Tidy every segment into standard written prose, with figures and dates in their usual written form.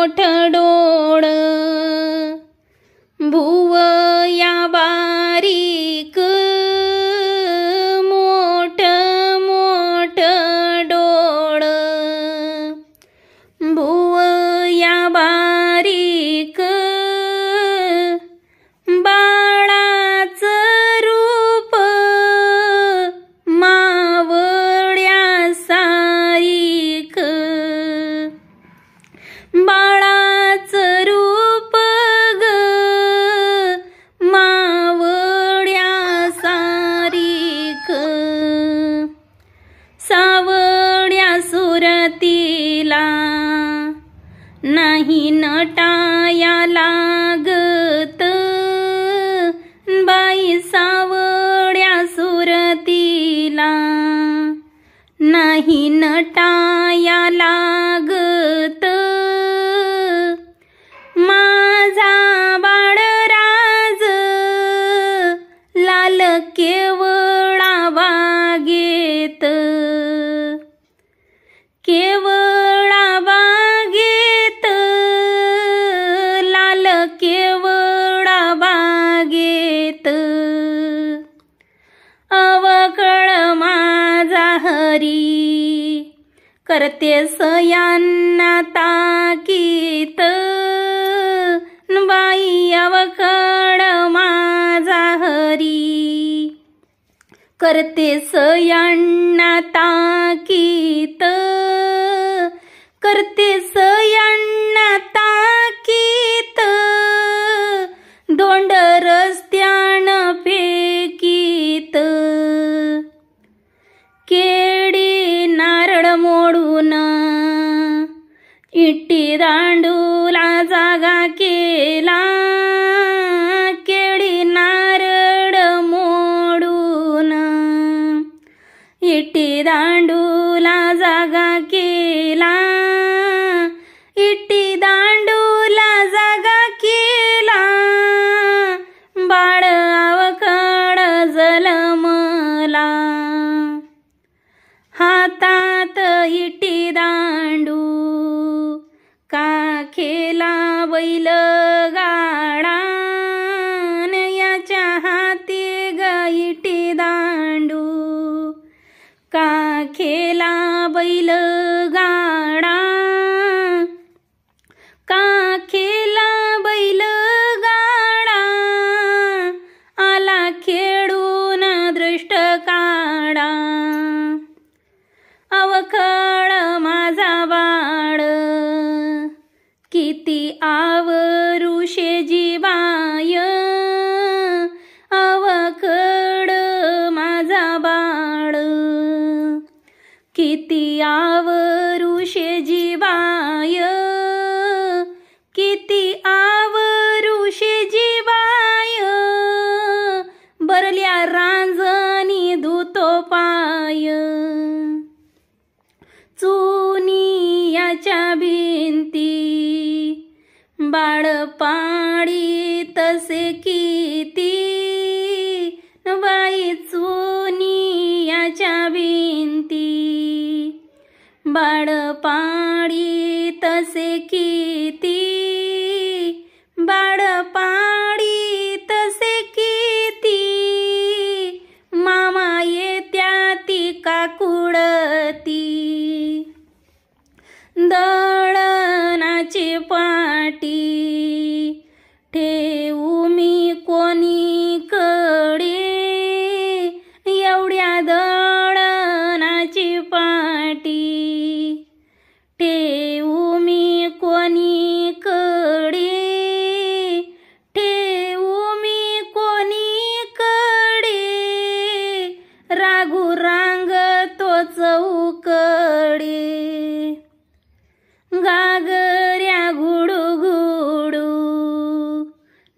मोठ डोळ भुवया बारीक मोठ मोठ डोळ भुवया बारीक बाळाचं रूप मावळ्यासारिक बाळाचं रूप ग मावळ्यासारिक सावळ्या सुरतीला नाही नटाया लागत बाई सावळ्या सुरतीला नाही नटाया लागत माझा बाळराज लाल केवळा वागेत केवळा वागेत लाल केवळा वागेत अवकळ माझा हरी करते सयांना ताकीत बाई अवकळ माझा हरी करते सयांना ताकीत करते सयांना ताकीत दोंड रस्त्यान फेकीत केडी नारळ मोडून इट्टी दांडूला जागा केला केडी नारळ मोडून इट्टी दांडूला जागा केला इट्टी दांडूला जागा केला बाळ अवकळ जलमला हातात इटी दांडू काखेला बैल गाडा याच्या हाती ग इटी दांडू काखेला बैल गाडा काखेला बैल गाडा आला खेळून दृष्ट काढा अवकळ माझा बाळ किती आवरुषे जीवाय अवकळ माझा बाळ किती आवरुषे जीवाय किती आवरुषे जीवाय बरल्या रांजणी धुतो पाय चुनियाच्या भिंती बाळ पाडी तसे किती बाई चुनियाच्या भिंती बाळ पाडी तसे किती बाळ पाडी तसे किती मामा येत्या ती काकुळती दळणाची पाटी ठेवू मी कोणीकडे एवढ्या दळणाची पाटी ठेवू मी कोणीकडे ठेवू मी कोणीकडे रागू रांगतो चौकडे गागऱ्या घुडू घुडू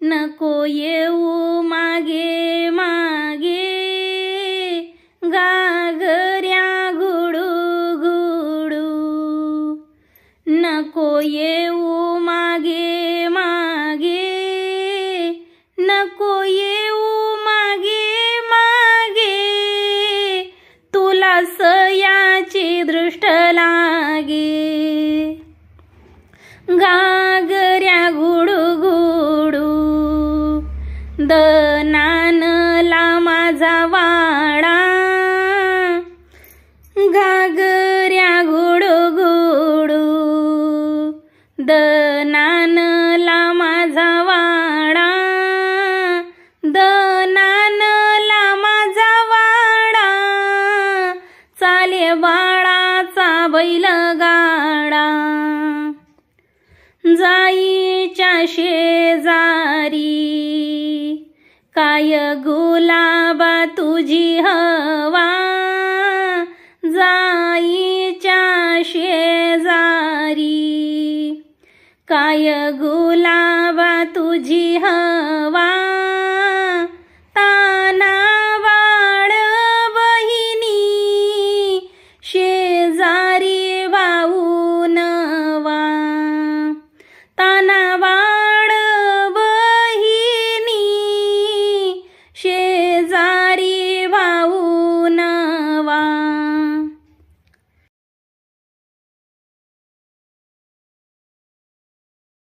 नको येऊ मागे मागे गागऱ्या घुडू घुडू नको येऊ मागे मागे नको येऊ मागे मागे तुला सयाची दृष्ट लागे गा दनानला माझा वाडा, घागऱ्या घुडू घुडू. दनानला माझा वाडा, दनानला माझा वाडा. चाले बाळाचा बैलगाडा, जाईच्या शेजारी काय गुलाबा तुझी हवा. जाईच्या शेजारी काय गुलाबा तुझी हवा.